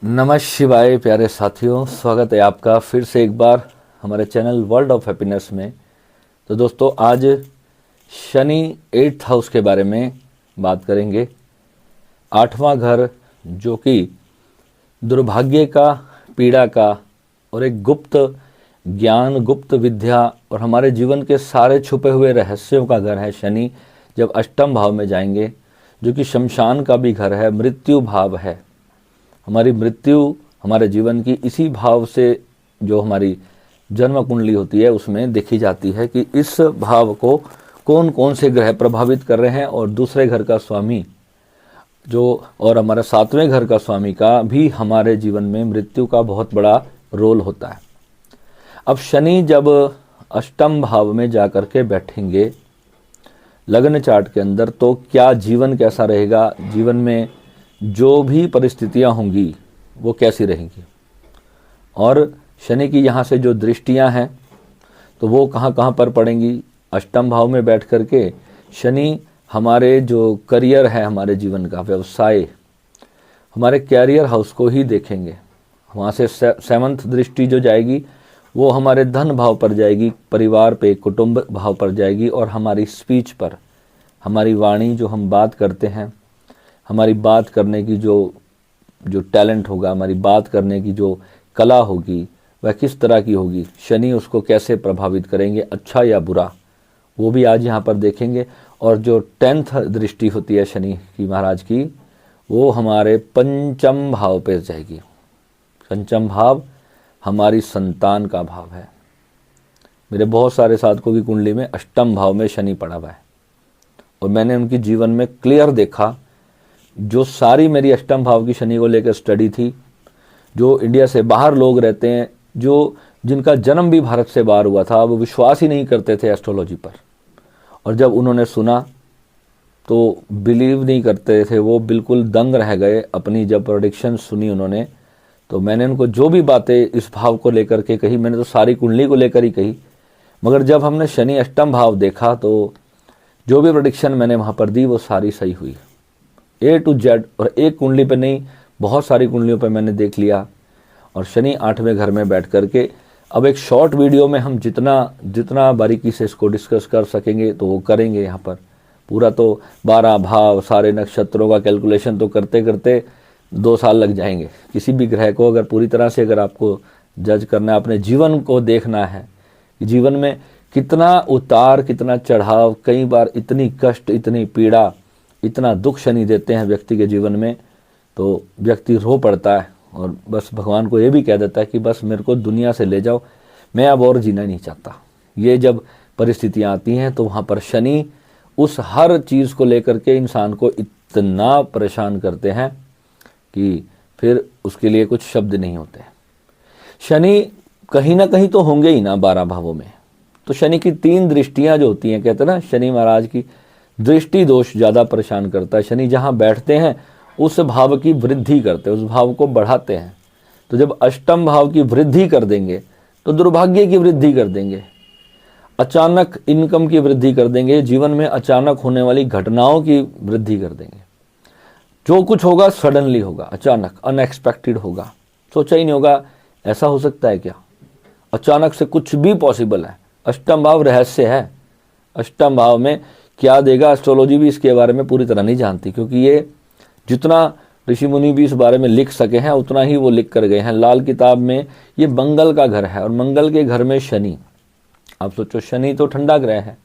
नमः शिवाय प्यारे साथियों, स्वागत है आपका फिर से एक बार हमारे चैनल वर्ल्ड ऑफ हैप्पीनेस में। तो दोस्तों, आज शनि 8th हाउस के बारे में बात करेंगे। 8वां घर जो कि दुर्भाग्य का, पीड़ा का और एक गुप्त ज्ञान, गुप्त विद्या और हमारे जीवन के सारे छुपे हुए रहस्यों का घर है। शनि जब अष्टम भाव में जाएंगे, जो कि शमशान का भी घर है, मृत्यु भाव है। हमारी मृत्यु हमारे जीवन की इसी भाव से, जो हमारी जन्म कुंडली होती है उसमें देखी जाती है कि इस भाव को कौन कौन से ग्रह प्रभावित कर रहे हैं। और दूसरे घर का स्वामी जो, और हमारे 7वें घर का स्वामी का भी हमारे जीवन में मृत्यु का बहुत बड़ा रोल होता है। अब शनि जब अष्टम भाव में जाकर के बैठेंगे लग्न चार्ट के अंदर, तो क्या जीवन कैसा रहेगा, जीवन में जो भी परिस्थितियां होंगी वो कैसी रहेंगी। और शनि की यहाँ से जो दृष्टियां हैं तो वो कहाँ कहाँ पर पड़ेंगी। अष्टम भाव में बैठ करके शनि हमारे जो करियर है, हमारे जीवन का व्यवसाय, हमारे कैरियर हाउस को ही देखेंगे। वहाँ से 7th दृष्टि जो जाएगी वो हमारे धन भाव पर जाएगी, परिवार पे, कुटुंब भाव पर जाएगी और हमारी स्पीच पर, हमारी वाणी, जो हम बात करते हैं, हमारी बात करने की जो टैलेंट होगा, हमारी बात करने की जो कला होगी, वह किस तरह की होगी, शनि उसको कैसे प्रभावित करेंगे, अच्छा या बुरा, वो भी आज यहाँ पर देखेंगे। और जो 10th दृष्टि होती है शनि की, महाराज की, वो हमारे पंचम भाव पे जाएगी। पंचम भाव हमारी संतान का भाव है। मेरे बहुत सारे साधकों की कुंडली में अष्टम भाव में शनि पड़ा हुआ है और मैंने उनकी जीवन में क्लियर देखा, जो सारी मेरी अष्टम भाव की शनि को लेकर स्टडी थी, जो इंडिया से बाहर लोग रहते हैं, जिनका जन्म भी भारत से बाहर हुआ था, वो विश्वास ही नहीं करते थे एस्ट्रोलॉजी पर। और जब उन्होंने सुना तो बिलीव नहीं करते थे, वो बिल्कुल दंग रह गए। अपनी जब प्रेडिक्शन सुनी उन्होंने, तो मैंने उनको जो भी बातें इस भाव को लेकर के कही, मैंने तो सारी कुंडली को लेकर ही कही। मगर जब हमने शनि अष्टम भाव देखा तो जो भी प्रेडिक्शन मैंने वहाँ पर दी वो सारी सही हुई, A to Z। और एक कुंडली पे नहीं, बहुत सारी कुंडलियों पे मैंने देख लिया। और शनि 8वें घर में बैठ करके, अब एक शॉर्ट वीडियो में हम जितना बारीकी से इसको डिस्कस कर सकेंगे तो वो करेंगे। यहाँ पर पूरा तो 12 भाव, सारे नक्षत्रों का कैलकुलेशन तो करते करते 2 साल लग जाएंगे। किसी भी ग्रह को अगर पूरी तरह से अगर आपको जज करना है, अपने जीवन को देखना है कि जीवन में कितना उतार, कितना चढ़ाव, कई बार इतनी कष्ट, इतनी पीड़ा, इतना दुख शनि देते हैं व्यक्ति के जीवन में, तो व्यक्ति रो पड़ता है और बस भगवान को ये भी कह देता है कि बस मेरे को दुनिया से ले जाओ, मैं अब और जीना नहीं चाहता। ये जब परिस्थितियाँ आती हैं तो वहाँ पर शनि उस हर चीज़ को लेकर के इंसान को इतना परेशान करते हैं कि फिर उसके लिए कुछ शब्द नहीं होते। शनि कहीं ना कहीं तो होंगे ही ना 12 भावों में। तो शनि की 3 दृष्टियाँ जो होती हैं, कहते हैं ना, शनि महाराज की दृष्टि दोष ज़्यादा परेशान करता है। शनि जहाँ बैठते हैं उस भाव की वृद्धि करते हैं, उस भाव को बढ़ाते हैं। तो जब अष्टम भाव की वृद्धि कर देंगे तो दुर्भाग्य की वृद्धि कर देंगे, अचानक इनकम की वृद्धि कर देंगे, जीवन में अचानक होने वाली घटनाओं की वृद्धि कर देंगे। जो कुछ होगा सडनली होगा, अचानक, अनएक्सपेक्टेड होगा, सोचा ही नहीं होगा ऐसा हो सकता है क्या। अचानक से कुछ भी पॉसिबल है। अष्टम भाव रहस्य है। अष्टम भाव में क्या देगा, एस्ट्रोलॉजी भी इसके बारे में पूरी तरह नहीं जानती, क्योंकि ये जितना ऋषि मुनि भी इस बारे में लिख सके हैं उतना ही वो लिख कर गए हैं लाल किताब में। ये मंगल का घर है और मंगल के घर में शनि, आप सोचो, शनि तो ठंडा ग्रह है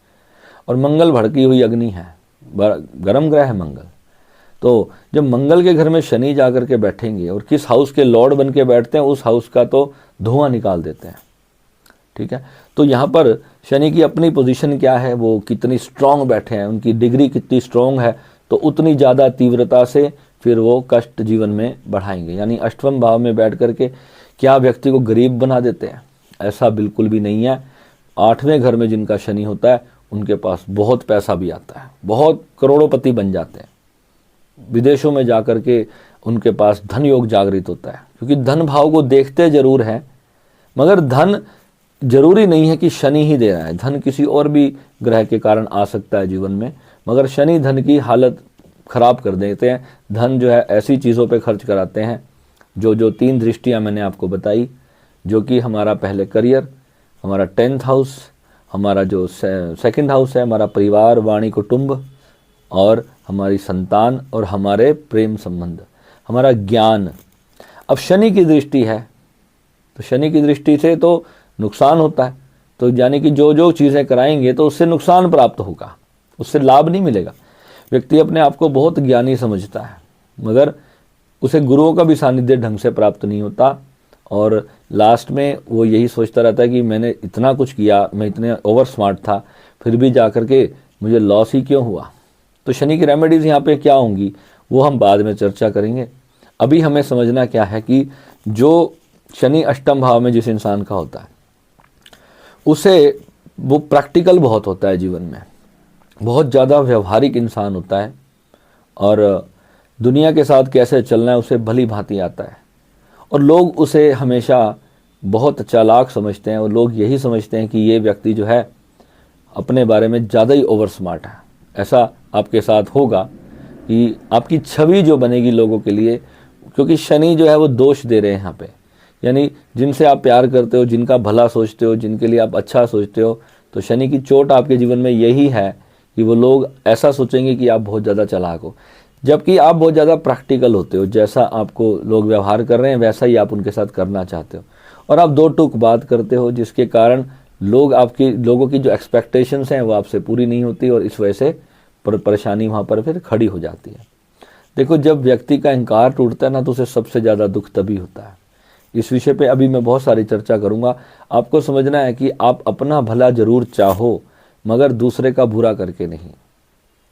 और मंगल भड़की हुई अग्नि है, गर्म ग्रह है मंगल। तो जब मंगल के घर में शनि जाकर के बैठेंगे और किस हाउस के लॉर्ड बन के बैठते हैं, उस हाउस का तो धुआं निकाल देते हैं। ठीक है, तो यहाँ पर शनि की अपनी पोजीशन क्या है, वो कितनी स्ट्रांग बैठे हैं, उनकी डिग्री कितनी स्ट्रांग है, तो उतनी ज़्यादा तीव्रता से फिर वो कष्ट जीवन में बढ़ाएंगे। यानी अष्टम भाव में बैठ करके क्या व्यक्ति को गरीब बना देते हैं, ऐसा बिल्कुल भी नहीं है। 8वें घर में जिनका शनि होता है उनके पास बहुत पैसा भी आता है, बहुत करोड़ोपति बन जाते हैं। विदेशों में जाकर के उनके पास धन योग जागृत होता है, क्योंकि धन भाव को देखते जरूर हैं, मगर धन जरूरी नहीं है कि शनि ही दे रहा है। धन किसी और भी ग्रह के कारण आ सकता है जीवन में, मगर शनि धन की हालत खराब कर देते हैं। धन जो है ऐसी चीज़ों पे खर्च कराते हैं जो जो 3 दृष्टियां मैंने आपको बताई, जो कि हमारा पहले करियर, हमारा 10th हाउस, हमारा जो 2nd हाउस है, हमारा परिवार, वाणी, कुटुंब, और हमारी संतान, और हमारे प्रेम संबंध, हमारा ज्ञान। अब शनि की दृष्टि है, तो शनि की दृष्टि से तो नुकसान होता है, तो यानी कि जो जो चीज़ें कराएंगे तो उससे नुकसान प्राप्त होगा, उससे लाभ नहीं मिलेगा। व्यक्ति अपने आप को बहुत ज्ञानी समझता है, मगर उसे गुरुओं का भी सानिध्य ढंग से प्राप्त नहीं होता, और लास्ट में वो यही सोचता रहता है कि मैंने इतना कुछ किया, मैं इतने ओवर स्मार्ट था, फिर भी जा कर के मुझे लॉस ही क्यों हुआ। तो शनि की रेमेडीज़ यहाँ पे क्या होंगी वो हम बाद में चर्चा करेंगे। अभी हमें समझना क्या है कि जो शनि अष्टम भाव में जिस इंसान का होता है उसे वो प्रैक्टिकल बहुत होता है, जीवन में बहुत ज़्यादा व्यवहारिक इंसान होता है, और दुनिया के साथ कैसे चलना है उसे भली भांति आता है, और लोग उसे हमेशा बहुत चालाक समझते हैं, और लोग यही समझते हैं कि ये व्यक्ति जो है अपने बारे में ज़्यादा ही ओवर स्मार्ट है। ऐसा आपके साथ होगा कि आपकी छवि जो बनेगी लोगों के लिए, क्योंकि शनि जो है वो दोष दे रहे हैं यहाँ पे, यानी जिनसे आप प्यार करते हो, जिनका भला सोचते हो, जिनके लिए आप अच्छा सोचते हो, तो शनि की चोट आपके जीवन में यही है कि वो लोग ऐसा सोचेंगे कि आप बहुत ज़्यादा चालाक हो, जबकि आप बहुत ज़्यादा प्रैक्टिकल होते हो। जैसा आपको लोग व्यवहार कर रहे हैं वैसा ही आप उनके साथ करना चाहते हो, और आप दो टूक बात करते हो, जिसके कारण लोगों की जो एक्सपेक्टेशंस हैं वो आपसे पूरी नहीं होती, और इस वजह से परेशानी वहाँ पर फिर खड़ी हो जाती है। देखो, जब व्यक्ति का अहंकार टूटता है ना, तो उसे सबसे ज़्यादा दुख तभी होता है। इस विषय पे अभी मैं बहुत सारी चर्चा करूँगा। आपको समझना है कि आप अपना भला जरूर चाहो, मगर दूसरे का बुरा करके नहीं,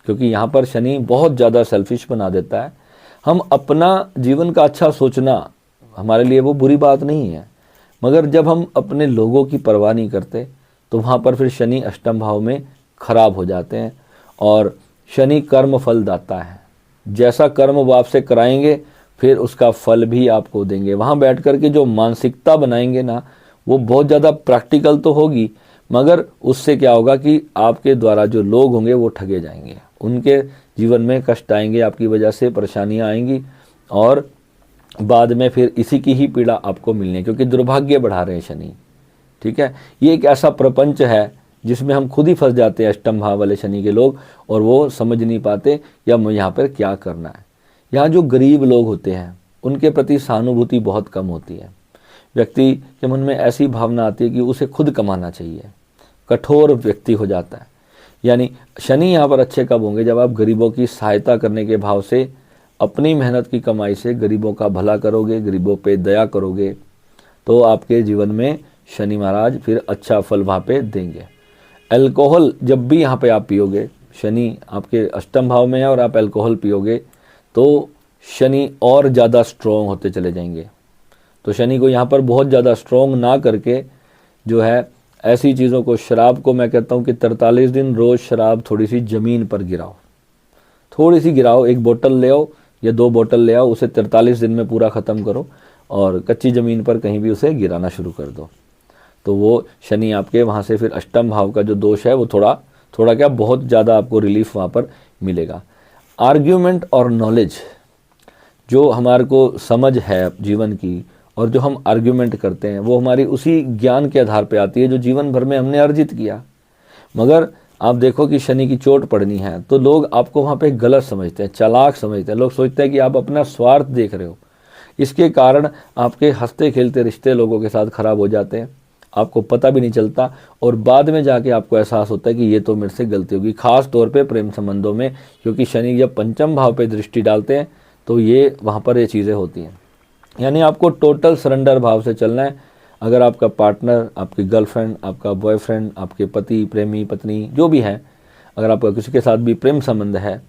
क्योंकि यहाँ पर शनि बहुत ज़्यादा सेल्फिश बना देता है। हम अपना जीवन का अच्छा सोचना हमारे लिए वो बुरी बात नहीं है, मगर जब हम अपने लोगों की परवाह नहीं करते तो वहाँ पर फिर शनि अष्टम भाव में खराब हो जाते हैं। और शनि कर्म फल दाता है, जैसा कर्म वो आपसे कराएंगे फिर उसका फल भी आपको देंगे। वहाँ बैठ कर के जो मानसिकता बनाएंगे ना, वो बहुत ज़्यादा प्रैक्टिकल तो होगी, मगर उससे क्या होगा कि आपके द्वारा जो लोग होंगे वो ठगे जाएंगे, उनके जीवन में कष्ट आएंगे, आपकी वजह से परेशानियां आएंगी, और बाद में फिर इसी की ही पीड़ा आपको मिलनी है, क्योंकि दुर्भाग्य बढ़ा रहे हैं शनि। ठीक है, ये एक ऐसा प्रपंच है जिसमें हम खुद ही फंस जाते हैं, अष्टम भाव वाले शनि के लोग, और वो समझ नहीं पाते या यहाँ पर क्या करना है। यहाँ जो गरीब लोग होते हैं उनके प्रति सहानुभूति बहुत कम होती है। व्यक्ति के मन में ऐसी भावना आती है कि उसे खुद कमाना चाहिए, कठोर व्यक्ति हो जाता है। यानी शनि यहाँ पर अच्छे कब होंगे, जब आप गरीबों की सहायता करने के भाव से अपनी मेहनत की कमाई से गरीबों का भला करोगे, गरीबों पे दया करोगे, तो आपके जीवन में शनि महाराज फिर अच्छा फल वहाँ पे देंगे। अल्कोहल जब भी यहाँ पे आप पियोगे, शनि आपके अष्टम भाव में है और आप अल्कोहल पियोगे, तो शनि और ज़्यादा स्ट्रॉन्ग होते चले जाएंगे। तो शनि को यहाँ पर बहुत ज़्यादा स्ट्रॉन्ग ना करके जो है ऐसी चीज़ों को, शराब को मैं कहता हूँ कि 43 दिन रोज़ शराब थोड़ी सी ज़मीन पर गिराओ, थोड़ी सी गिराओ, 1 बोतल ले आओ या 2 बोतल ले आओ, उसे 43 दिन में पूरा ख़त्म करो, और कच्ची ज़मीन पर कहीं भी उसे गिराना शुरू कर दो। तो वो शनि आपके वहाँ से फिर अष्टम भाव का जो दोष है वो थोड़ा क्या बहुत ज़्यादा आपको रिलीफ वहाँ पर मिलेगा। आर्ग्यूमेंट और नॉलेज, जो हमारे को समझ है जीवन की और जो हम आर्ग्यूमेंट करते हैं, वो हमारी उसी ज्ञान के आधार पे आती है जो जीवन भर में हमने अर्जित किया। मगर आप देखो कि शनि की चोट पड़नी है तो लोग आपको वहाँ पे गलत समझते हैं, चालाक समझते हैं। लोग सोचते हैं कि आप अपना स्वार्थ देख रहे हो, इसके कारण आपके हंसते खेलते रिश्ते लोगों के साथ खराब हो जाते हैं, आपको पता भी नहीं चलता, और बाद में जाके आपको एहसास होता है कि ये तो मेरे से गलती होगी। खास तौर पे प्रेम संबंधों में, क्योंकि शनि जब पंचम भाव पे दृष्टि डालते हैं तो ये वहाँ पर ये चीज़ें होती हैं। यानी आपको टोटल सरेंडर भाव से चलना है। अगर आपका पार्टनर, आपकी गर्लफ्रेंड, आपका बॉयफ्रेंड, आपके पति, प्रेमी, पत्नी जो भी है, अगर आपका किसी के साथ भी प्रेम संबंध है,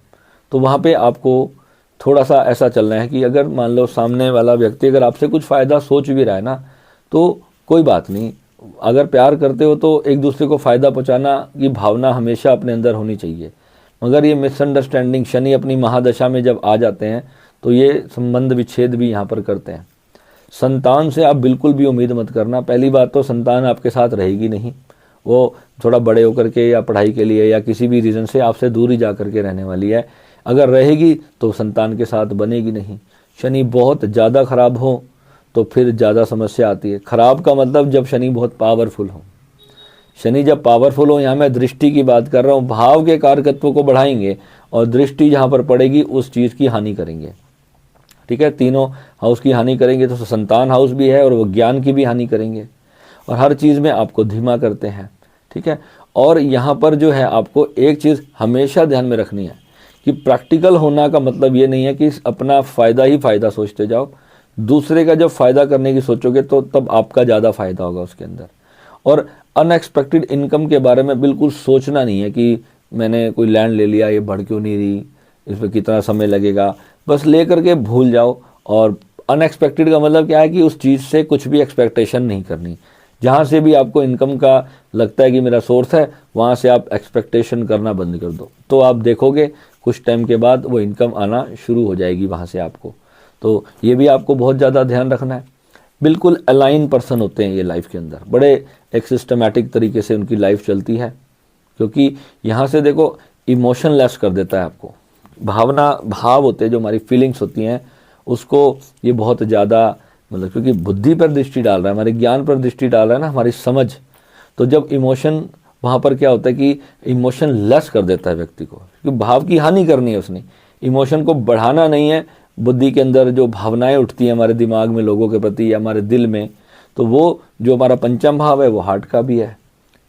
तो वहाँ पे आपको थोड़ा सा ऐसा चलना है कि अगर मान लो सामने वाला व्यक्ति अगर आपसे कुछ फ़ायदा सोच भी रहा है ना, तो कोई बात नहीं। अगर प्यार करते हो तो एक दूसरे को फ़ायदा पहुँचाना की भावना हमेशा अपने अंदर होनी चाहिए। मगर ये मिसअंडरस्टैंडिंग शनि अपनी महादशा में जब आ जाते हैं तो ये संबंध विच्छेद भी यहाँ पर करते हैं। संतान से आप बिल्कुल भी उम्मीद मत करना। पहली बात तो संतान आपके साथ रहेगी नहीं, वो थोड़ा बड़े होकर के या पढ़ाई के लिए या किसी भी रीज़न से आपसे दूर ही जा कर के रहने वाली है। अगर रहेगी तो संतान के साथ बनेगी नहीं। शनि बहुत ज़्यादा ख़राब हो तो फिर ज़्यादा समस्या आती है। खराब का मतलब जब शनि बहुत पावरफुल हो, शनि जब पावरफुल हो, यहाँ मैं दृष्टि की बात कर रहा हूँ, भाव के कारकत्व को बढ़ाएंगे और दृष्टि जहाँ पर पड़ेगी उस चीज़ की हानि करेंगे। ठीक है, तीनों हाउस की हानि करेंगे, तो संतान हाउस भी है और वो ज्ञान की भी हानि करेंगे और हर चीज़ में आपको धीमा करते हैं। ठीक है, और यहाँ पर जो है आपको एक चीज़ हमेशा ध्यान में रखनी है कि प्रैक्टिकल होना का मतलब ये नहीं है कि अपना फ़ायदा ही फ़ायदा सोचते जाओ। दूसरे का जब फ़ायदा करने की सोचोगे तो तब आपका ज़्यादा फ़ायदा होगा उसके अंदर। और अनएक्सपेक्टेड इनकम के बारे में बिल्कुल सोचना नहीं है कि मैंने कोई लैंड ले लिया, ये बढ़ क्यों नहीं रही, इसमें कितना समय लगेगा, बस ले करके भूल जाओ। और अनएक्सपेक्टेड का मतलब क्या है कि उस चीज़ से कुछ भी एक्सपेक्टेशन नहीं करनी। जहाँ से भी आपको इनकम का लगता है कि मेरा सोर्स है, वहाँ से आप एक्सपेक्टेशन करना बंद कर दो, तो आप देखोगे कुछ टाइम के बाद वो इनकम आना शुरू हो जाएगी वहाँ से आपको। तो ये भी आपको बहुत ज़्यादा ध्यान रखना है। बिल्कुल अलाइन पर्सन होते हैं ये लाइफ के अंदर, बड़े एक सिस्टमैटिक तरीके से उनकी लाइफ चलती है, क्योंकि यहाँ से देखो इमोशन लेस कर देता है आपको। भाव होते हैं, जो हमारी फीलिंग्स होती हैं, उसको ये बहुत ज़्यादा मतलब, क्योंकि बुद्धि पर दृष्टि डाल रहा है, हमारे ज्ञान पर दृष्टि डाल रहा है ना, हमारी समझ। तो जब इमोशन, वहाँ पर क्या होता है कि इमोशन लेस कर देता है व्यक्ति को, क्योंकि भाव की हानि करनी है उसने, इमोशन को बढ़ाना नहीं है। बुद्धि के अंदर जो भावनाएं उठती हैं हमारे दिमाग में लोगों के प्रति या हमारे दिल में, तो वो जो हमारा पंचम भाव है वो हार्ट का भी है।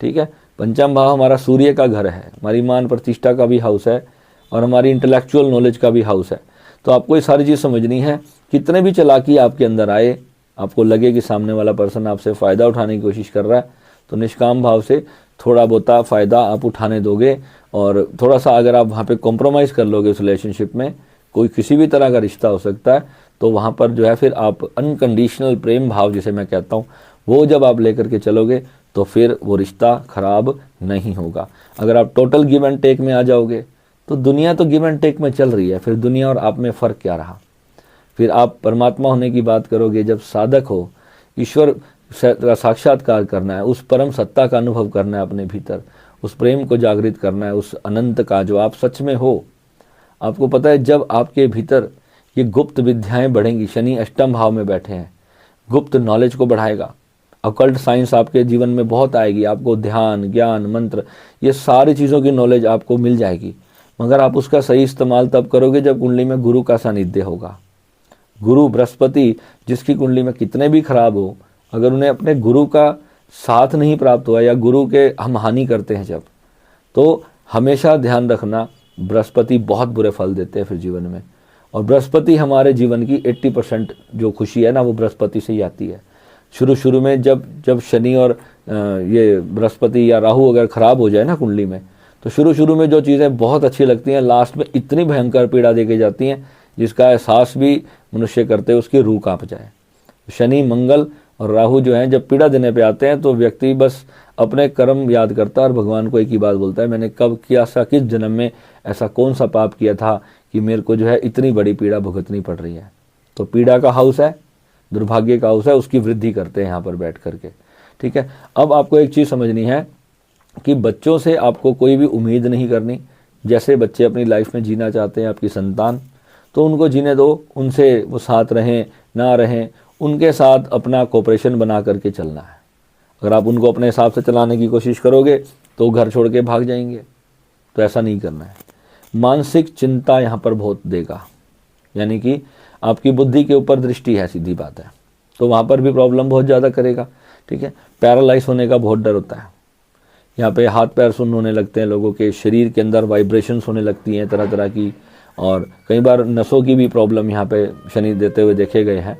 ठीक है, पंचम भाव हमारा सूर्य का घर है, हमारी मान प्रतिष्ठा का भी हाउस है और हमारी इंटेलेक्चुअल नॉलेज का भी हाउस है। तो आपको ये सारी चीज़ समझनी है। कितने भी चालाकी आपके अंदर आए, आपको लगे कि सामने वाला पर्सन आपसे फ़ायदा उठाने की कोशिश कर रहा है, तो निष्काम भाव से थोड़ा बहुत फ़ायदा आप उठाने दोगे। और थोड़ा सा अगर आप वहाँ पे कॉम्प्रोमाइज़ कर लोगे उस रिलेशनशिप में, कोई किसी भी तरह का रिश्ता हो सकता है, तो वहाँ पर जो है फिर आप अनकंडीशनल प्रेम भाव जिसे मैं कहता हूँ, वो जब आप लेकर के चलोगे तो फिर वो रिश्ता खराब नहीं होगा। अगर आप टोटल गिव एंड टेक में आ जाओगे, तो दुनिया तो गिव एंड टेक में चल रही है, फिर दुनिया और आप में फ़र्क क्या रहा। फिर आप परमात्मा होने की बात करोगे, जब साधक हो, ईश्वर का साक्षात्कार करना है, उस परम सत्ता का अनुभव करना है अपने भीतर, उस प्रेम को जागृत करना है, उस अनंत का जो आप सच में हो। आपको पता है जब आपके भीतर ये गुप्त विद्याएं बढ़ेंगी, शनि अष्टम भाव में बैठे हैं, गुप्त नॉलेज को बढ़ाएगा, अकल्ट साइंस आपके जीवन में बहुत आएगी, आपको ध्यान, ज्ञान, मंत्र, ये सारी चीज़ों की नॉलेज आपको मिल जाएगी। मगर आप उसका सही इस्तेमाल तब करोगे जब कुंडली में गुरु का सानिध्य होगा। गुरु बृहस्पति जिसकी कुंडली में कितने भी खराब हो, अगर उन्हें अपने गुरु का साथ नहीं प्राप्त हुआ या गुरु के हम हानि करते हैं जब, तो हमेशा ध्यान रखना बृहस्पति बहुत बुरे फल देते हैं फिर जीवन में। और बृहस्पति हमारे जीवन की 80% जो खुशी है ना, वो बृहस्पति से ही आती है। शुरू में जब शनि और ये बृहस्पति या राहु अगर खराब हो जाए ना कुंडली में, तो शुरू में जो चीज़ें बहुत अच्छी लगती हैं, लास्ट में इतनी भयंकर पीड़ा देके जाती हैं जिसका एहसास भी मनुष्य करते उसकी रूह कांप जाए। शनि, मंगल और राहु जो हैं जब पीड़ा देने पे आते हैं, तो व्यक्ति बस अपने कर्म याद करता है और भगवान को एक ही बात बोलता है, मैंने कब किया सा, किस जन्म में ऐसा कौन सा पाप किया था कि मेरे को जो है इतनी बड़ी पीड़ा भुगतनी पड़ रही है। तो पीड़ा का हाउस है, दुर्भाग्य का हाउस है, उसकी वृद्धि करते हैं यहाँ पर बैठ करके। ठीक है, अब आपको एक चीज़ समझनी है कि बच्चों से आपको कोई भी उम्मीद नहीं करनी। जैसे बच्चे अपनी लाइफ में जीना चाहते हैं, आपकी संतान, तो उनको जीने दो, उनसे वो साथ रहें ना रहें, उनके साथ अपना कोऑपरेशन बना करके चलना है। अगर आप उनको अपने हिसाब से चलाने की कोशिश करोगे तो घर छोड़ के भाग जाएंगे, तो ऐसा नहीं करना है। मानसिक चिंता यहाँ पर बहुत देगा, यानी कि आपकी बुद्धि के ऊपर दृष्टि है, सीधी बात है, तो वहाँ पर भी प्रॉब्लम बहुत ज़्यादा करेगा। ठीक है, पैरालाइज होने का बहुत डर होता है, यहाँ पे हाथ पैर सुन्न होने लगते हैं लोगों के, शरीर के अंदर वाइब्रेशंस होने लगती हैं तरह तरह की, और कई बार नसों की भी प्रॉब्लम यहाँ पे शनि देते हुए देखे गए हैं।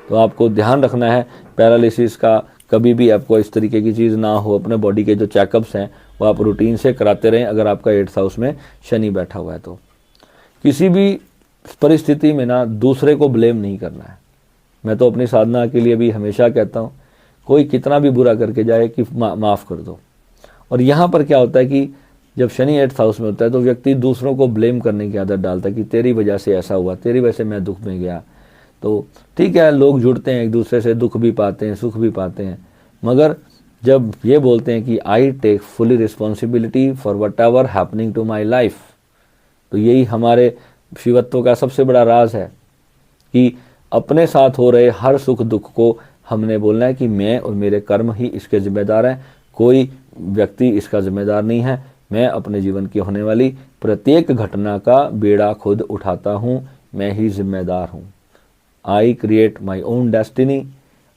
तो आपको ध्यान रखना है पैरालिसिस का, कभी भी आपको इस तरीके की चीज़ ना हो। अपने बॉडी के जो चेकअप्स हैं वो आप रूटीन से कराते रहें। अगर आपका 8th हाउस में शनि बैठा हुआ है तो किसी भी परिस्थिति में ना दूसरे को ब्लेम नहीं करना है। मैं तो अपनी साधना के लिए भी हमेशा कहता हूँ, कोई कितना भी बुरा करके जाए कि माफ़ कर दो। और यहाँ पर क्या होता है कि जब शनि 8th हाउस में होता है तो व्यक्ति दूसरों को ब्लेम करने की आदत डालता है कि तेरी वजह से ऐसा हुआ, तेरी वजह से मैं दुख में गया। तो ठीक है, लोग जुड़ते हैं एक दूसरे से, दुख भी पाते हैं, सुख भी पाते हैं, मगर जब ये बोलते हैं कि I take fully responsibility for whatever happening to my life, तो यही हमारे शिवत्व का सबसे बड़ा राज है कि अपने साथ हो रहे हर सुख दुख को हमने बोलना है कि मैं और मेरे कर्म ही इसके जिम्मेदार हैं, कोई व्यक्ति इसका जिम्मेदार नहीं है। मैं अपने जीवन की होने वाली प्रत्येक घटना का बेड़ा खुद उठाता हूँ, मैं ही जिम्मेदार हूँ। I create my own destiny.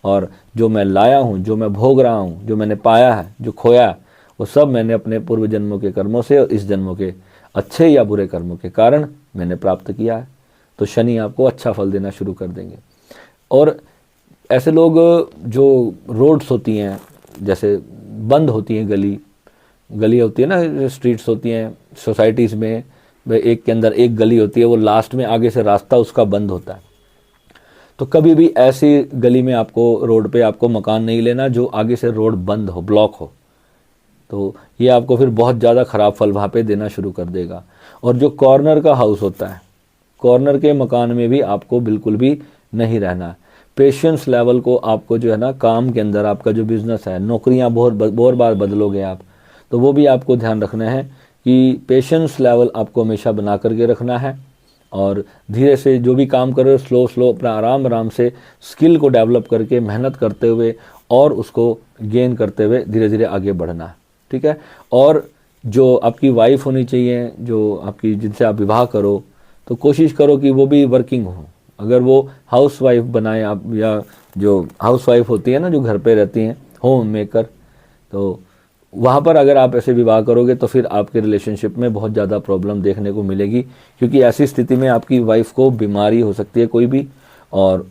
और जो मैं लाया हूँ, जो मैं भोग रहा हूँ, जो मैंने पाया है, जो खोया, वो सब मैंने अपने पूर्व जन्मों के कर्मों से और इस जन्मों के अच्छे या बुरे कर्मों के कारण मैंने प्राप्त किया है। तो शनि आपको अच्छा फल देना शुरू कर देंगे। और ऐसे लोग जो रोड्स होती हैं, जैसे बंद होती हैं, गली होती है ना, स्ट्रीट्स होती हैं सोसाइटीज़ में, एक के अंदर एक गली होती है, वो लास्ट में आगे से रास्ता उसका बंद होता है। तो कभी भी ऐसी गली में आपको, रोड पे आपको मकान नहीं लेना जो आगे से रोड बंद हो, ब्लॉक हो। तो ये आपको फिर बहुत ज़्यादा ख़राब फल वहाँ पे देना शुरू कर देगा। और जो कॉर्नर का हाउस होता है, कॉर्नर के मकान में भी आपको बिल्कुल भी नहीं रहना है। पेशेंस लेवल को आपको जो है ना, काम के अंदर आपका जो बिज़नेस है, नौकरियाँ बहुत बार बदलोगे आप, तो वो भी आपको ध्यान रखना है कि पेशेंस लेवल आपको हमेशा बना करके रखना है। और धीरे से जो भी काम कर रहे हो, स्लो अपना आराम से स्किल को डेवलप करके, मेहनत करते हुए और उसको गेन करते हुए धीरे धीरे आगे बढ़ना है। ठीक है। और जो आपकी वाइफ होनी चाहिए, जो आपकी, जिनसे आप विवाह करो, तो कोशिश करो कि वो भी वर्किंग हो। अगर वो हाउस वाइफ बनाए आप, या जो हाउस वाइफ होती है ना, जो घर पे रहती हैं, होम मेकर, तो वहाँ पर अगर आप ऐसे विवाह करोगे तो फिर आपके रिलेशनशिप में बहुत ज़्यादा प्रॉब्लम देखने को मिलेगी, क्योंकि ऐसी स्थिति में आपकी वाइफ को बीमारी हो सकती है कोई भी, और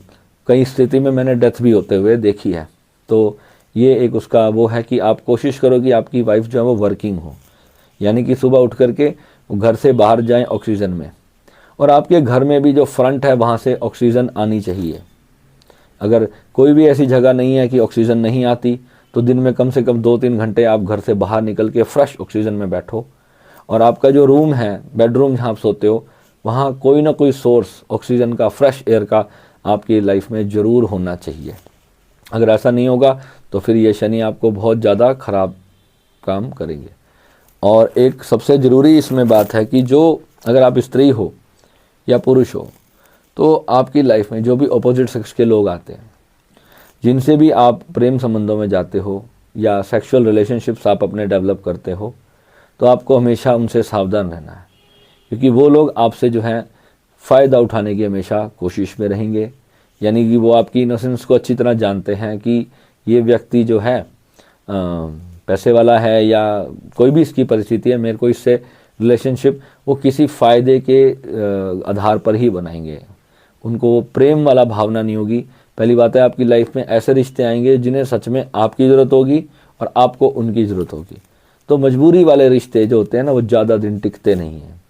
कई स्थिति में मैंने डेथ भी होते हुए देखी है। तो ये एक उसका वो है कि आप कोशिश करो कि आपकी वाइफ जो है वो वर्किंग हो, यानी कि सुबह उठ करके घर से बाहर जाएं ऑक्सीजन में, और आपके घर में भी जो फ्रंट है वहाँ से ऑक्सीजन आनी चाहिए। अगर कोई भी ऐसी जगह नहीं है कि ऑक्सीजन नहीं आती, तो दिन में कम से कम 2-3 घंटे आप घर से बाहर निकल के फ्रेश ऑक्सीजन में बैठो। और आपका जो रूम है, बेडरूम जहाँ आप सोते हो, वहाँ कोई ना कोई सोर्स ऑक्सीजन का, फ्रेश एयर का आपकी लाइफ में ज़रूर होना चाहिए। अगर ऐसा नहीं होगा तो फिर ये शनि आपको बहुत ज़्यादा ख़राब काम करेंगे। और एक सबसे ज़रूरी इसमें बात है कि जो, अगर आप स्त्री हो या पुरुष हो, तो आपकी लाइफ में जो भी अपोजिट सेक्स के लोग आते हैं, जिनसे भी आप प्रेम संबंधों में जाते हो या सेक्सुअल रिलेशनशिप्स आप अपने डेवलप करते हो, तो आपको हमेशा उनसे सावधान रहना है, क्योंकि वो लोग आपसे जो है फ़ायदा उठाने की हमेशा कोशिश में रहेंगे। यानी कि वो आपकी इनोसेंस को अच्छी तरह जानते हैं कि ये व्यक्ति जो है पैसे वाला है, या कोई भी इसकी परिस्थिति है, मेरे को इससे रिलेशनशिप वो किसी फ़ायदे के आधार पर ही बनाएंगे। उनको प्रेम वाला भावना नहीं होगी। पहली बात है, आपकी लाइफ में ऐसे रिश्ते आएंगे जिन्हें सच में आपकी ज़रूरत होगी और आपको उनकी ज़रूरत होगी। तो मजबूरी वाले रिश्ते जो होते हैं ना, वो ज़्यादा दिन टिकते नहीं हैं।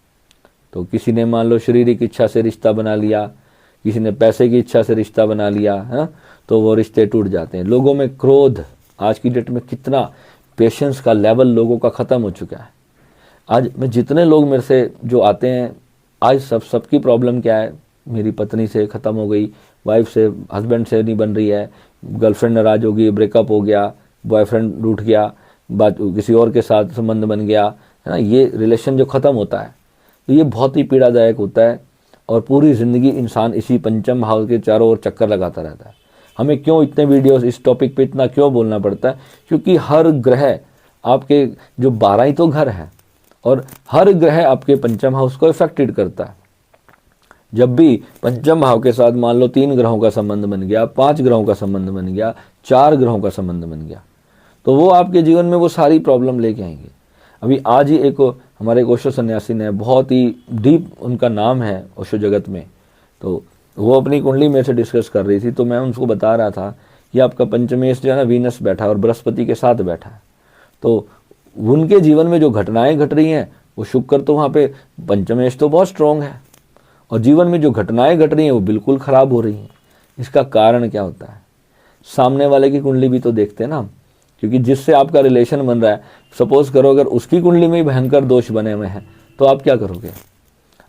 तो किसी ने मान लो शारीरिक इच्छा से रिश्ता बना लिया, किसी ने पैसे की इच्छा से रिश्ता बना लिया है, तो वो रिश्ते टूट जाते हैं। लोगों में क्रोध, आज की डेट में कितना पेशेंस का लेवल लोगों का ख़त्म हो चुका है। आज मैं जितने लोग मेरे से जो आते हैं, आज सबकी प्रॉब्लम क्या है, मेरी पत्नी से ख़त्म हो गई, वाइफ से, हस्बैंड से नहीं बन रही है, गर्लफ्रेंड नाराज़ होगी, ब्रेकअप हो गया, बॉयफ्रेंड रूठ गया, बात किसी और के साथ संबंध बन गया, है ना। ये रिलेशन जो ख़त्म होता है तो ये बहुत ही पीड़ादायक होता है। और पूरी ज़िंदगी इंसान इसी पंचम भाव के चारों ओर चक्कर लगाता रहता है। हमें क्यों इतने वीडियोस इस टॉपिक पे इतना क्यों बोलना पड़ता है? क्योंकि हर ग्रह आपके जो 12 ही तो घर हैं, और हर ग्रह आपके पंचम हाउस को इफेक्टेड करता है। जब भी पंचम भाव के साथ मान लो 3 ग्रहों का संबंध बन गया, 5 ग्रहों का संबंध बन गया, 4 ग्रहों का संबंध बन गया, तो वो आपके जीवन में वो सारी प्रॉब्लम लेके आएंगे। अभी आज ही एक हमारे ओशो सन्यासी ने, बहुत ही डीप उनका नाम है ओशो जगत में, तो वो अपनी कुंडली में से डिस्कस कर रही थी। तो मैं उनको बता रहा था कि आपका पंचमेश जो है ना, वीनस बैठा है और बृहस्पति के साथ बैठा है। तो उनके जीवन में जो घटनाएं घट रही हैं, वो शुक्र तो वहाँ पे पंचमेश तो बहुत स्ट्रॉन्ग है, और जीवन में जो घटनाएं घट रही हैं वो बिल्कुल ख़राब हो रही हैं। इसका कारण क्या होता है? सामने वाले की कुंडली भी तो देखते हैं ना हम, क्योंकि जिससे आपका रिलेशन बन रहा है, सपोज करो अगर उसकी कुंडली में ही भयंकर दोष बने हुए हैं, तो आप क्या करोगे?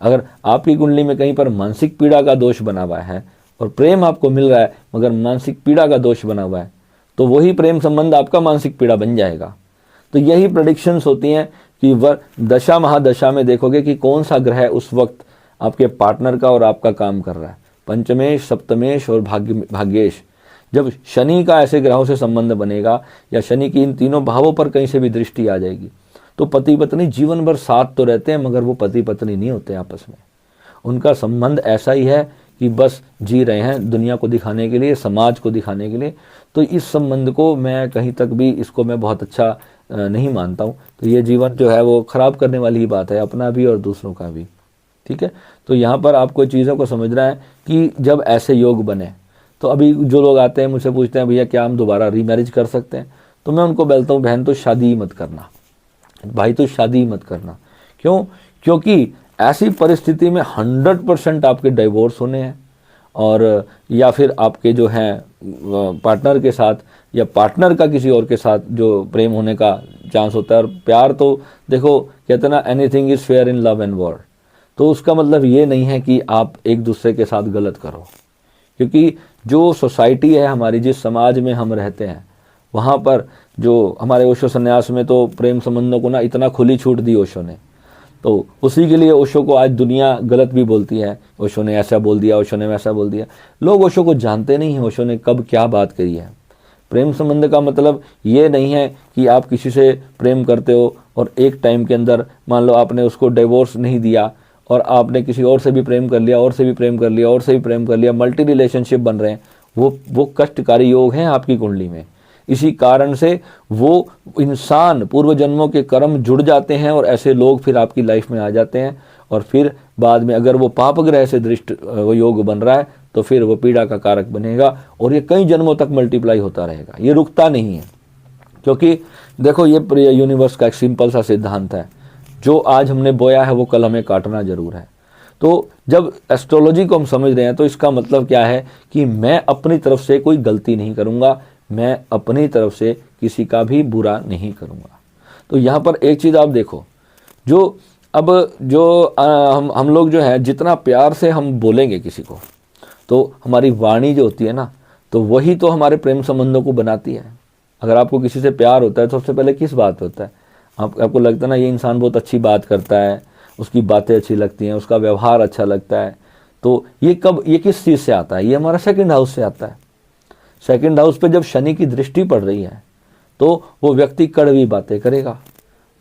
अगर आपकी कुंडली में कहीं पर मानसिक पीड़ा का दोष बना हुआ है और प्रेम आपको मिल रहा है मगर मानसिक पीड़ा का दोष बना हुआ है, तो वही प्रेम संबंध आपका मानसिक पीड़ा बन जाएगा। तो यही प्रेडिक्शंस होती हैं कि दशा महादशा में देखोगे कि कौन सा ग्रह उस वक्त आपके पार्टनर का और आपका काम कर रहा है। पंचमेश, सप्तमेश और भाग्येश, जब शनि का ऐसे ग्रहों से संबंध बनेगा या शनि की इन तीनों भावों पर कहीं से भी दृष्टि आ जाएगी तो पति पत्नी जीवन भर साथ तो रहते हैं मगर वो पति पत्नी नहीं होते आपस में। उनका संबंध ऐसा ही है कि बस जी रहे हैं दुनिया को दिखाने के लिए, समाज को दिखाने के लिए। तो इस संबंध को मैं कहीं तक भी इसको मैं बहुत अच्छा नहीं मानता हूँ। तो ये जीवन जो है वो खराब करने वाली ही बात है, अपना भी और दूसरों का भी। ठीक है, तो यहाँ पर आपको चीज़ों को समझना है कि जब ऐसे योग बने तो अभी जो लोग आते हैं मुझसे पूछते हैं भैया क्या हम दोबारा रीमैरिज कर सकते हैं, तो मैं उनको बोलता हूँ बहन तो शादी ही मत करना, भाई तो शादी ही मत करना। क्यों? क्योंकि ऐसी परिस्थिति में 100% आपके डाइवोर्स होने हैं और या फिर आपके जो हैं पार्टनर के साथ या पार्टनर का किसी और के साथ जो प्रेम होने का चांस होता है। और प्यार तो देखो कहते ना anything is fair in love and war, तो उसका मतलब ये नहीं है कि आप एक दूसरे के साथ गलत करो। क्योंकि जो सोसाइटी है हमारी, जिस समाज में हम रहते हैं वहाँ पर जो हमारे ओशो संन्यास में तो प्रेम संबंधों को ना इतना खुली छूट दी ओशो ने, तो उसी के लिए ओशो को आज दुनिया गलत भी बोलती है। ओशो ने ऐसा बोल दिया, ओशो ने वैसा बोल दिया। लोग ओशो को जानते नहीं हैं ओशो ने कब क्या बात कही है। प्रेम संबंध का मतलब ये नहीं है कि आप किसी से प्रेम करते हो और एक टाइम के अंदर मान लो आपने उसको डिवोर्स नहीं दिया और आपने किसी और से भी प्रेम कर लिया, और से भी प्रेम कर लिया, और से भी प्रेम कर लिया, मल्टी रिलेशनशिप बन रहे हैं। वो कष्टकारी योग हैं आपकी कुंडली में। इसी कारण से वो इंसान पूर्व जन्मों के कर्म जुड़ जाते हैं और ऐसे लोग फिर आपकी लाइफ में आ जाते हैं। और फिर बाद में अगर वो पाप ग्रह से दृष्ट वो योग बन रहा है तो फिर वो पीड़ा का कारक बनेगा और ये कई जन्मों तक मल्टीप्लाई होता रहेगा, ये रुकता नहीं है। क्योंकि देखो ये यूनिवर्स का एक सिंपल सा सिद्धांत है, जो आज हमने बोया है वो कल हमें काटना जरूर है। तो जब एस्ट्रोलॉजी को हम समझ रहे हैं तो इसका मतलब क्या है कि मैं अपनी तरफ से कोई गलती नहीं करूंगा, मैं अपनी तरफ से किसी का भी बुरा नहीं करूंगा। तो यहाँ पर एक चीज़ आप देखो, जो हम लोग जो है जितना प्यार से हम बोलेंगे किसी को, तो हमारी वाणी जो होती है ना, तो वही तो हमारे प्रेम संबंधों को बनाती है। अगर आपको किसी से प्यार होता है तो सबसे पहले किस बात होता है? आपको लगता है ना ये इंसान बहुत अच्छी बात करता है, उसकी बातें अच्छी लगती हैं, उसका व्यवहार अच्छा लगता है। तो ये किस चीज़ से आता है? ये हमारा सेकंड हाउस से आता है। सेकंड हाउस पे जब शनि की दृष्टि पड़ रही है तो वो व्यक्ति कड़वी बातें करेगा,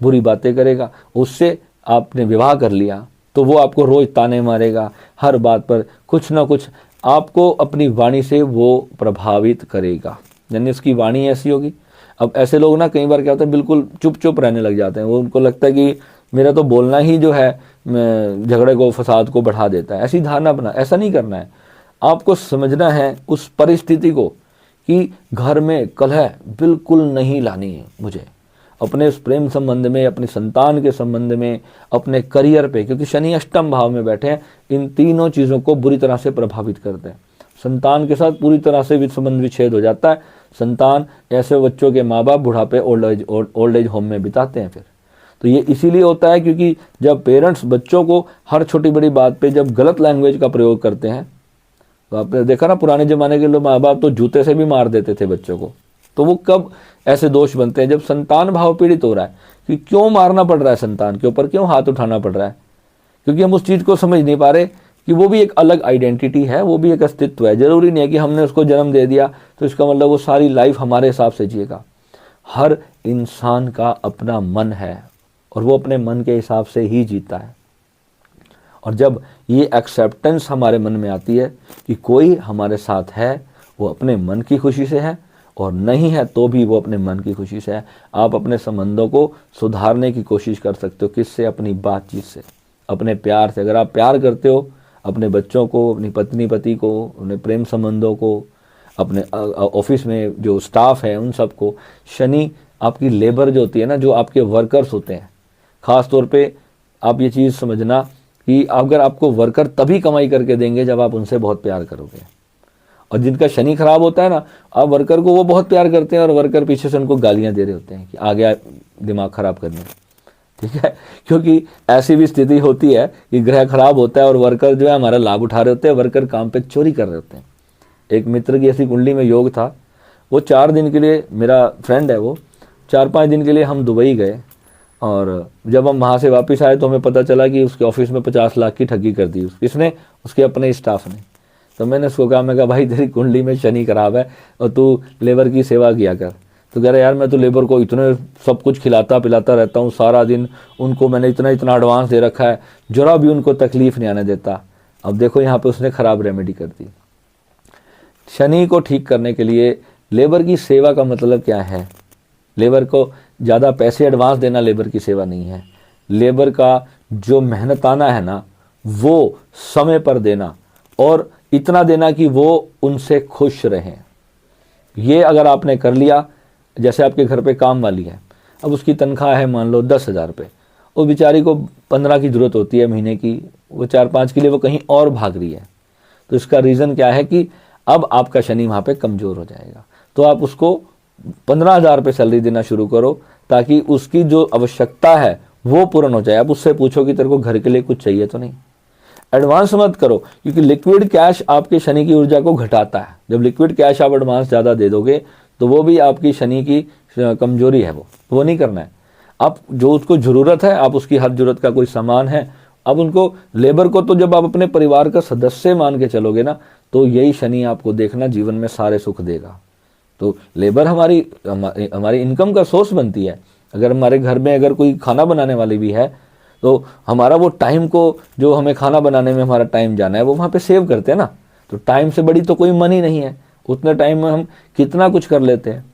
बुरी बातें करेगा। उससे आपने विवाह कर लिया तो वो आपको रोज ताने मारेगा, हर बात पर कुछ ना कुछ आपको अपनी वाणी से वो प्रभावित करेगा, यानी उसकी वाणी ऐसी होगी। अब ऐसे लोग ना कई बार क्या होता है बिल्कुल चुप चुप रहने लग जाते हैं। वो उनको लगता है कि मेरा तो बोलना ही जो है झगड़े को फसाद को बढ़ा देता है। ऐसी धारणा बना, ऐसा नहीं करना है। आपको समझना है उस परिस्थिति को कि घर में कलह बिल्कुल नहीं लानी है मुझे, अपने उस प्रेम संबंध में, अपने संतान के संबंध में, अपने करियर पे, क्योंकि शनि अष्टम भाव में बैठे हैं, इन तीनों चीज़ों को बुरी तरह से प्रभावित करते हैं। संतान के साथ पूरी तरह से संबंध विच्छेद हो जाता है। संतान ऐसे बच्चों के माँ बाप बुढ़ापे ओल्ड एज होम में बिताते हैं फिर। तो ये इसीलिए होता है क्योंकि जब पेरेंट्स बच्चों को हर छोटी बड़ी बात पे जब गलत लैंग्वेज का प्रयोग करते हैं, तो आपने देखा ना पुराने ज़माने के लोग माँ बाप तो जूते से भी मार देते थे बच्चों को। तो वो कब ऐसे दोष बनते हैं? जब संतान भाव पीड़ित हो रहा है कि क्यों मारना पड़ रहा है संतान के ऊपर, क्यों हाथ उठाना पड़ रहा है, क्योंकि हम उस चीज़ को समझ नहीं पा रहे कि वो भी एक अलग आइडेंटिटी है, वो भी एक अस्तित्व है। जरूरी नहीं है कि हमने उसको जन्म दे दिया तो इसका मतलब वो सारी लाइफ हमारे हिसाब से जिएगा। हर इंसान का अपना मन है और वो अपने मन के हिसाब से ही जीता है। और जब ये एक्सेप्टेंस हमारे मन में आती है कि कोई हमारे साथ है, वो अपने मन की खुशी से है, और नहीं है तो भी वो अपने मन की खुशी से है। आप अपने संबंधों को सुधारने की कोशिश कर सकते हो। किससे? अपनी बातचीत से, अपने प्यार से। अगर आप प्यार करते हो अपने बच्चों को, अपनी पत्नी पति को, अपने प्रेम संबंधों को, अपने ऑफिस में जो स्टाफ है उन सबको, शनि आपकी लेबर जो होती है ना, जो आपके वर्कर्स होते हैं, ख़ास तौर पे आप ये चीज़ समझना कि अगर आपको वर्कर तभी कमाई करके देंगे जब आप उनसे बहुत प्यार करोगे। और जिनका शनि खराब होता है ना, आप वर्कर को वो बहुत प्यार करते हैं और वर्कर पीछे से उनको गालियां दे रहे होते हैं कि आ गया दिमाग खराब करने। ठीक है, क्योंकि ऐसी भी स्थिति होती है कि ग्रह खराब होता है और वर्कर जो है हमारा लाभ उठा रहे होते हैं, वर्कर काम पे चोरी कर रहे होते हैं। एक मित्र की ऐसी कुंडली में योग था, वो 4 दिन के लिए, मेरा फ्रेंड है वो, 4-5 दिन के लिए हम दुबई गए और जब हम वहाँ से वापस आए तो हमें पता चला कि उसके ऑफिस में 50 लाख की ठगी कर दी किसने? उसके अपने स्टाफ ने। तो मैंने उसको कहा, मैं कहा भाई तेरी कुंडली में शनि खराब है और तू लेबर की सेवा किया कर। तो कह रहा यार मैं तो लेबर को इतने सब कुछ खिलाता पिलाता रहता हूँ सारा दिन, उनको मैंने इतना इतना एडवांस दे रखा है, जरा भी उनको तकलीफ नहीं आने देता। अब देखो यहाँ पे उसने खराब रेमेडी कर दी। शनि को ठीक करने के लिए लेबर की सेवा का मतलब क्या है? लेबर को ज़्यादा पैसे एडवांस देना लेबर की सेवा नहीं है। लेबर का जो मेहनताना है ना, वो समय पर देना और इतना देना कि वो उनसे खुश रहें। ये अगर आपने कर लिया, जैसे आपके घर पे काम वाली है, अब उसकी तनख्वाह है मान लो 10,000 रुपये, वो बेचारी को 15 की ज़रूरत होती है महीने की, वो 4-5 के लिए वो कहीं और भाग रही है। तो इसका रीज़न क्या है कि अब आपका शनि वहाँ पे कमज़ोर हो जाएगा। तो आप उसको 15,000 रुपये सैलरी देना शुरू करो ताकि उसकी जो आवश्यकता है वो पूर्ण हो जाए। आप उससे पूछो कि तेरे को घर के लिए कुछ चाहिए तो नहीं। एडवांस मत करो, क्योंकि लिक्विड कैश आपके शनि की ऊर्जा को घटाता है। जब लिक्विड कैश आप एडवांस ज़्यादा दे दोगे तो वो भी आपकी शनि की कमजोरी है, वो नहीं करना है। आप जो उसको ज़रूरत है, आप उसकी हर ज़रूरत का कोई सामान है, अब उनको लेबर को तो जब आप अपने परिवार का सदस्य मान के चलोगे ना, तो यही शनि आपको देखना जीवन में सारे सुख देगा। तो लेबर हमारी इनकम का सोर्स बनती है। अगर हमारे घर में अगर कोई खाना बनाने वाली भी है तो हमारा वो टाइम को, जो हमें खाना बनाने में हमारा टाइम जाना है, वो वहाँ पे सेव करते हैं ना। तो टाइम से बड़ी तो कोई मनी नहीं है, उतने टाइम में हम कितना कुछ कर लेते हैं।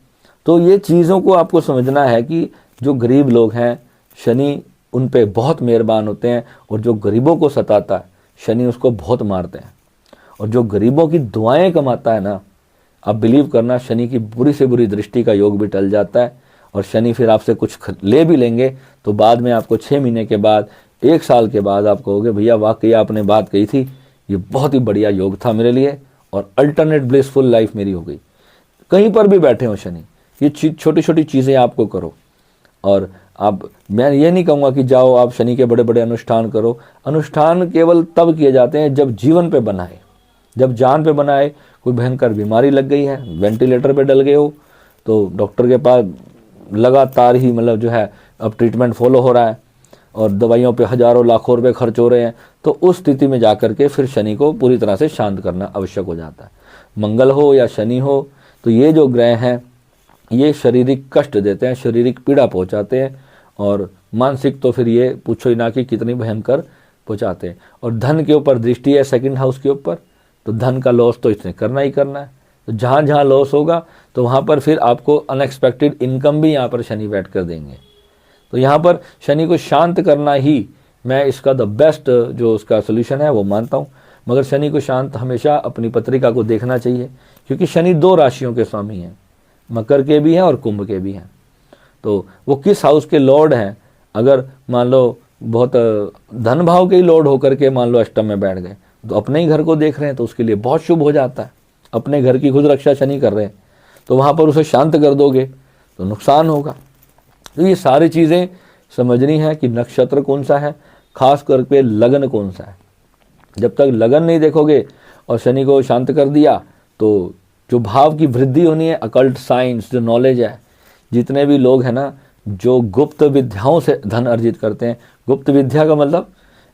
तो ये चीज़ों को आपको समझना है कि जो गरीब लोग हैं, शनि उन पे बहुत मेहरबान होते हैं, और जो गरीबों को सताता है शनि उसको बहुत मारते हैं। और जो गरीबों की दुआएं कमाता है ना, आप बिलीव करना, शनि की बुरी से बुरी दृष्टि का योग भी टल जाता है। और शनि फिर आपसे कुछ ले भी लेंगे तो बाद में आपको 6 महीने के बाद, 1 साल के बाद आप कहोगे भैया वाकई आपने बात कही थी, ये बहुत ही बढ़िया योग था मेरे लिए और अल्टरनेट ब्लिसफुल लाइफ मेरी हो गई। कहीं पर भी बैठे हो शनि, ये छोटी छोटी चीज़ें आपको करो। और मैं ये नहीं कहूँगा कि जाओ आप शनि के बड़े बड़े अनुष्ठान करो। अनुष्ठान केवल तब किए जाते हैं जब जीवन पे बनाए, जब जान पे बनाए। कोई भयंकर बीमारी लग गई है, वेंटिलेटर पे डल गए हो, तो डॉक्टर के पास लगातार ही मतलब जो है अब ट्रीटमेंट फॉलो हो रहा है और दवाइयों पे हज़ारों लाखों रुपए खर्च हो रहे हैं, तो उस स्थिति में जाकर के फिर शनि को पूरी तरह से शांत करना आवश्यक हो जाता है। मंगल हो या शनि हो, तो ये जो ग्रह हैं ये शारीरिक कष्ट देते हैं, शारीरिक पीड़ा पहुंचाते हैं, और मानसिक तो फिर ये पूछो ही ना कि कितनी भयंकर पहुंचाते हैं। और धन के ऊपर दृष्टि है सेकंड हाउस के ऊपर, तो धन का लॉस तो इसने करना ही करना है। तो जहाँ जहाँ लॉस होगा तो वहाँ पर फिर आपको अनएक्सपेक्टेड इनकम भी यहाँ पर शनि बैठ कर देंगे। तो यहाँ पर शनि को शांत करना ही मैं इसका द बेस्ट जो उसका सोल्यूशन है वो मानता हूँ। मगर शनि को शांत हमेशा अपनी पत्रिका को देखना चाहिए, क्योंकि शनि 2 राशियों के स्वामी हैं, मकर के भी हैं और कुंभ के भी हैं। तो वो किस हाउस के लॉर्ड हैं, अगर मान लो बहुत धन भाव के ही लॉर्ड होकर के मान लो अष्टम में बैठ गए, तो अपने ही घर को देख रहे हैं तो उसके लिए बहुत शुभ हो जाता है। अपने घर की खुद रक्षा शनि कर रहे हैं, तो वहाँ पर उसे शांत कर दोगे तो नुकसान होगा। तो ये सारी चीज़ें समझनी है कि नक्षत्र कौन सा है, खास करके लगन कौन सा है। जब तक लगन नहीं देखोगे और शनि को शांत कर दिया, तो जो भाव की वृद्धि होनी है, अकल्ट साइंस जो नॉलेज है, जितने भी लोग हैं ना जो गुप्त विद्याओं से धन अर्जित करते हैं, गुप्त विद्या का मतलब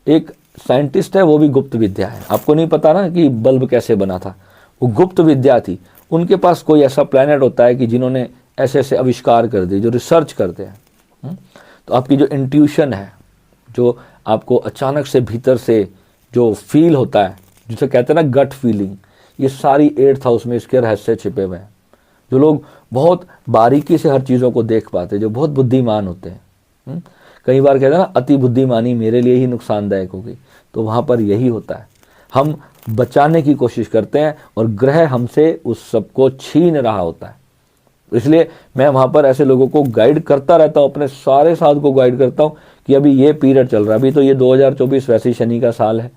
एक साइंटिस्ट है वो भी गुप्त विद्या है। आपको नहीं पता ना कि बल्ब कैसे बना था, वो गुप्त विद्या थी। उनके पास कोई ऐसा प्लैनेट होता है कि जिन्होंने ऐसे ऐसे आविष्कार कर दिए, जो रिसर्च करते हैं। तो आपकी जो इंट्यूशन है, जो आपको अचानक से भीतर से जो फील होता है, जिसे कहते हैं ना गट फीलिंग, ये सारी 8th हाउस में इसके रहस्य छिपे हुए हैं। जो लोग बहुत बारीकी से हर चीज़ों को देख पाते हैं, जो बहुत बुद्धिमान होते हैं, कई बार कहते हैं ना अति बुद्धिमानी मेरे लिए ही नुकसानदायक होगी, तो वहाँ पर यही होता है। हम बचाने की कोशिश करते हैं और ग्रह हमसे उस सब को छीन रहा होता है। इसलिए मैं वहाँ पर ऐसे लोगों को गाइड करता रहता हूँ, अपने सारे साथ को गाइड करता हूँ कि अभी ये पीरियड चल रहा है, अभी तो ये 2024 वैसे ही शनि का साल है,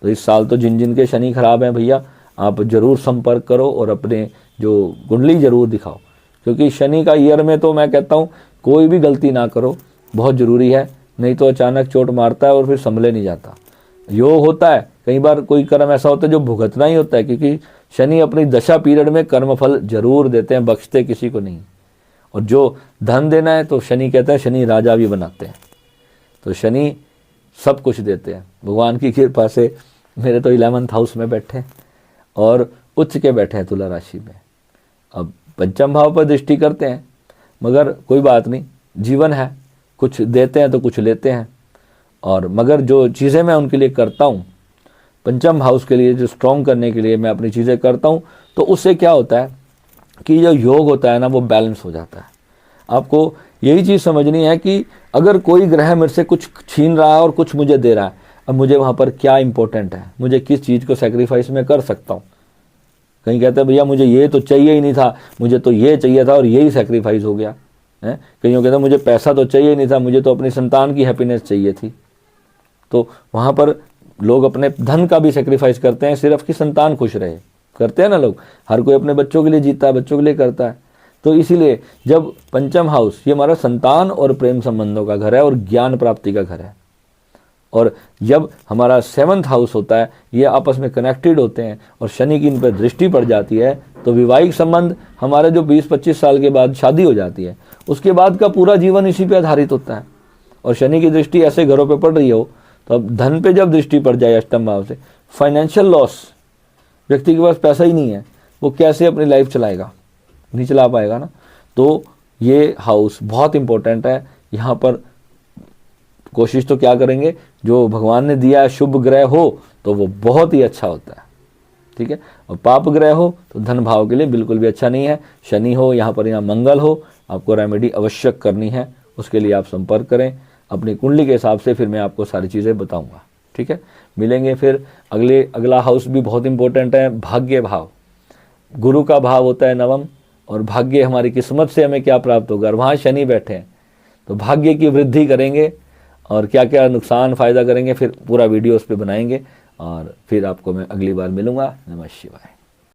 तो इस साल तो जिन जिन के शनि खराब हैं भैया, आप ज़रूर संपर्क करो और अपने जो कुंडली ज़रूर दिखाओ। क्योंकि शनि का ईयर में तो मैं कहता हूँ कोई भी गलती ना करो, बहुत ज़रूरी है, नहीं तो अचानक चोट मारता है और फिर संभले नहीं जाता। योग होता है, कई बार कोई कर्म ऐसा होता है जो भुगतना ही होता है, क्योंकि शनि अपनी दशा पीरियड में कर्मफल जरूर देते हैं, बख्शते किसी को नहीं। और जो धन देना है तो शनि कहता है शनि राजा भी बनाते हैं, तो शनि सब कुछ देते हैं। भगवान की कृपा से मेरे तो 11th हाउस में बैठे हैं और उच्च के बैठे हैं तुला राशि में। अब पंचम भाव पर दृष्टि करते हैं, मगर कोई बात नहीं, जीवन है, कुछ देते हैं तो कुछ लेते हैं। और मगर जो चीज़ें मैं उनके लिए करता हूँ, पंचम हाउस के लिए जो स्ट्रॉन्ग करने के लिए मैं अपनी चीज़ें करता हूँ, तो उससे क्या होता है कि जो योग होता है ना, वो बैलेंस हो जाता है। आपको यही चीज़ समझनी है कि अगर कोई ग्रह मेरे से कुछ छीन रहा है और कुछ मुझे दे रहा है, अब मुझे वहाँ पर क्या इंपॉर्टेंट है, मुझे किस चीज़ को सेक्रीफाइस मैं कर सकता हूँ। कहीं कहते हैं भैया मुझे ये तो चाहिए ही नहीं था, मुझे तो ये चाहिए था और यही सेक्रीफाइस हो गया है। कईयों कहते हैं मुझे पैसा तो चाहिए ही नहीं था, मुझे तो अपनी संतान की हैप्पीनेस चाहिए थी। तो वहाँ पर लोग अपने धन का भी सेक्रीफाइस करते हैं सिर्फ कि संतान खुश रहे। करते हैं ना लोग, हर कोई अपने बच्चों के लिए जीता है, बच्चों के लिए करता है। तो इसीलिए जब पंचम हाउस, ये हमारा संतान और प्रेम संबंधों का घर है और ज्ञान प्राप्ति का घर है, और जब हमारा 7th हाउस होता है, ये आपस में कनेक्टेड होते हैं और शनि की इन पर दृष्टि पड़ जाती है, तो वैवाहिक संबंध हमारे जो 20-25 साल के बाद शादी हो जाती है, उसके बाद का पूरा जीवन इसी पे आधारित होता है। और शनि की दृष्टि ऐसे घरों पे पड़ रही हो, तो अब धन पे जब दृष्टि पड़ जाए अष्टम भाव से, फाइनेंशियल लॉस, व्यक्ति के पास पैसा ही नहीं है, वो कैसे अपनी लाइफ चलाएगा, नहीं चला पाएगा ना। तो ये हाउस बहुत इंपॉर्टेंट है। यहाँ पर कोशिश तो क्या करेंगे, जो भगवान ने दिया है शुभ ग्रह हो तो वो बहुत ही अच्छा होता है, ठीक है। और पाप ग्रह हो तो धन भाव के लिए बिल्कुल भी अच्छा नहीं है। शनि हो, यहाँ पर यहाँ मंगल हो, आपको रेमेडी आवश्यक करनी है। उसके लिए आप संपर्क करें अपनी कुंडली के हिसाब से, फिर मैं आपको सारी चीज़ें बताऊंगा, ठीक है। मिलेंगे फिर। अगला हाउस भी बहुत इंपॉर्टेंट है, भाग्य भाव। गुरु का भाव होता है 9वां, और भाग्य हमारी किस्मत से हमें क्या प्राप्त होगा, और वहाँ शनि बैठे हैं, तो भाग्य की वृद्धि करेंगे और क्या क्या नुकसान फ़ायदा करेंगे, फिर पूरा वीडियो उस पर बनाएंगे। और फिर आपको मैं अगली बार मिलूँगा। नमः शिवाय।